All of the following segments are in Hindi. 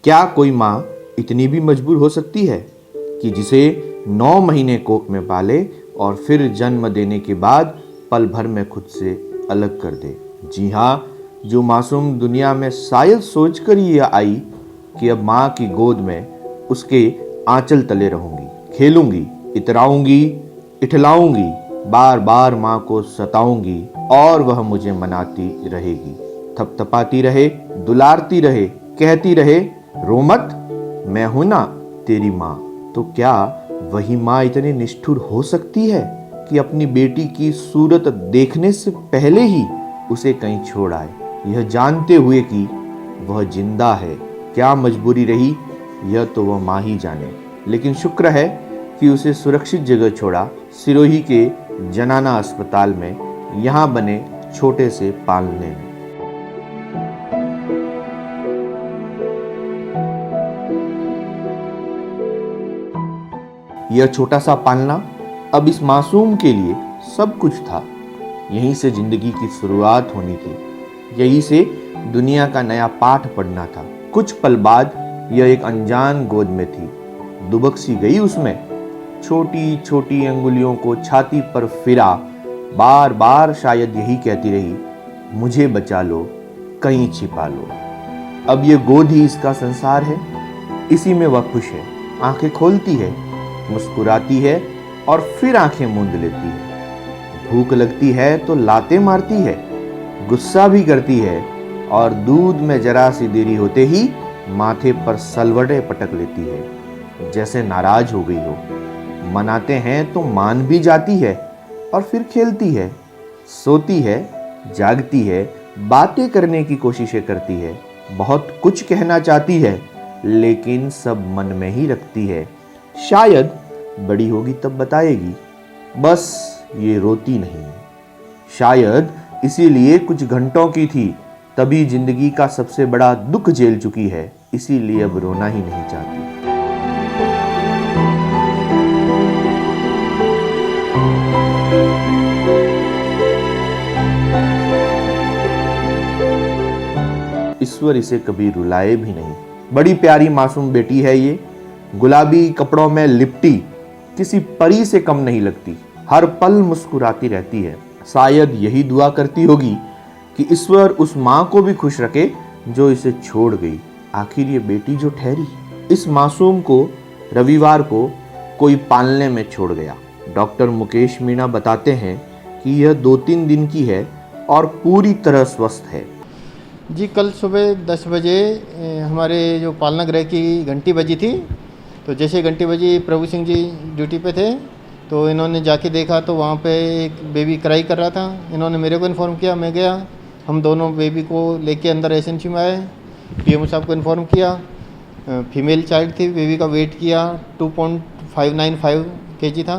क्या कोई माँ इतनी भी मजबूर हो सकती है कि जिसे 9 महीने कोख में पाले और फिर जन्म देने के बाद पल भर में खुद से अलग कर दे? जी हाँ, जो मासूम दुनिया में शायद सोचकर ये आई कि अब माँ की गोद में उसके आंचल तले रहूंगी, खेलूंगी, इतराऊंगी, इठलाऊंगी, बार बार माँ को सताऊंगी और वह मुझे मनाती रहेगी, थपथपाती रहे, दुलारती रहे, कहती रहे, रो मत, मैं हूं ना तेरी माँ। तो क्या वही माँ इतनी निष्ठुर हो सकती है कि अपनी बेटी की सूरत देखने से पहले ही उसे कहीं छोड़ आए, यह जानते हुए कि वह जिंदा है? क्या मजबूरी रही, यह तो वह माँ ही जाने। लेकिन शुक्र है कि उसे सुरक्षित जगह छोड़ा, सिरोही के जनाना अस्पताल में, यहाँ बने छोटे से पालने में। यह छोटा सा पालना अब इस मासूम के लिए सब कुछ था। यहीं से जिंदगी की शुरुआत होनी थी, यहीं से दुनिया का नया पाठ पढ़ना था। कुछ पल बाद यह एक अनजान गोद में थी, दुबक सी गई उसमें, छोटी छोटी अंगुलियों को छाती पर फिरा, बार बार शायद यही कहती रही, मुझे बचा लो, कहीं छिपा लो। अब यह गोद ही इसका संसार है, इसी में वह खुश है। आंखें खोलती है, मुस्कुराती है और फिर आंखें मूंद लेती है। भूख लगती है तो लातें मारती है, गुस्सा भी करती है और दूध में जरा सी देरी होते ही माथे पर सलवटें पटक लेती है, जैसे नाराज हो गई हो। मनाते हैं तो मान भी जाती है और फिर खेलती है, सोती है, जागती है, बातें करने की कोशिशें करती है, बहुत कुछ कहना चाहती है, लेकिन सब मन में ही रखती है। शायद बड़ी होगी तब बताएगी, बस ये रोती नहीं। शायद इसीलिए कुछ घंटों की थी, तभी जिंदगी का सबसे बड़ा दुख झेल चुकी है, इसीलिए अब रोना ही नहीं चाहती। ईश्वर इसे कभी रुलाए भी नहीं। बड़ी प्यारी मासूम बेटी है ये, गुलाबी कपड़ों में लिपटी किसी परी से कम नहीं लगती, हर पल मुस्कुराती रहती है। शायद यही दुआ करती होगी कि ईश्वर उस माँ को भी खुश रखे जो इसे छोड़ गई। आखिर ये बेटी जो ठहरी। इस मासूम को रविवार को कोई पालने में छोड़ गया। डॉक्टर मुकेश मीणा बताते हैं कि यह 2-3 दिन की है और पूरी तरह स्वस्थ है। जी, कल सुबह 10 बजे हमारे जो पालना गृह की घंटी बजी थी, तो जैसे घंटी बजी, प्रभु सिंह जी ड्यूटी पे थे, तो इन्होंने जाके देखा तो वहाँ पे एक बेबी क्राई कर रहा था। इन्होंने मेरे को इन्फॉर्म किया, मैं गया, हम दोनों बेबी को लेके अंदर एसएनसी में आए, पीएमओ साहब को इन्फॉर्म किया। फीमेल चाइल्ड थी, बेबी का वेट किया 2.595 kg था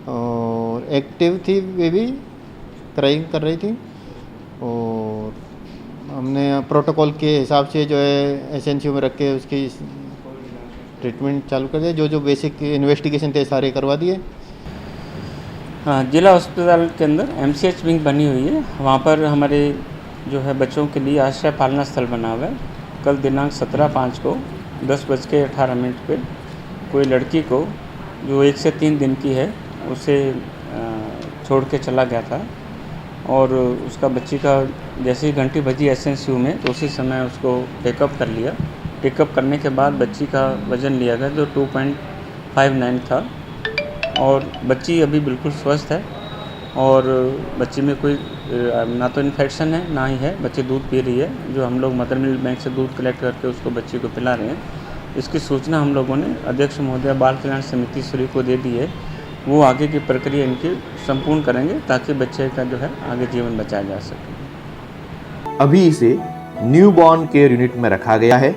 और एक्टिव थी, बेबी क्राइंग कर रही थी। और हमने प्रोटोकॉल के हिसाब से जो है एसएनसी में रख के उसकी ट्रीटमेंट चालू कर दिया। जो बेसिक इन्वेस्टिगेशन थे सारे करवा दिए। हाँ, जिला अस्पताल के अंदर एमसीएच विंग बनी हुई है, वहाँ पर हमारे जो है बच्चों के लिए आश्रय पालना स्थल बना हुआ है। कल दिनांक 17/5 को 10:18 पे कोई लड़की को जो 1 से 3 दिन की है उसे छोड़ के चला गया था और उसका बच्ची का जैसे ही घंटी बजी एसएनसीयू में तो उसी समय उसको पिकअप कर लिया। पिकअप करने के बाद बच्ची का वज़न लिया गया जो 2.59 था और बच्ची अभी बिल्कुल स्वस्थ है और बच्ची में कोई ना तो इन्फेक्शन है ना ही है। बच्ची दूध पी रही है, जो हम लोग मदर मिल्क बैंक से दूध कलेक्ट करके उसको बच्ची को पिला रहे हैं। इसकी सूचना हम लोगों ने अध्यक्ष महोदय बाल कल्याण समिति श्री को दे दी है। वो आगे की प्रक्रिया इनकी संपूर्ण करेंगे ताकि बच्चे का जो है आगे जीवन बचाया जा सके। अभी इसे न्यूबॉर्न केयर यूनिट में रखा गया है।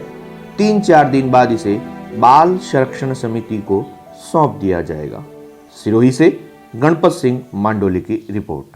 3-4 दिन बाद इसे बाल संरक्षण समिति को सौंप दिया जाएगा। सिरोही से गणपत सिंह मांडोली की रिपोर्ट।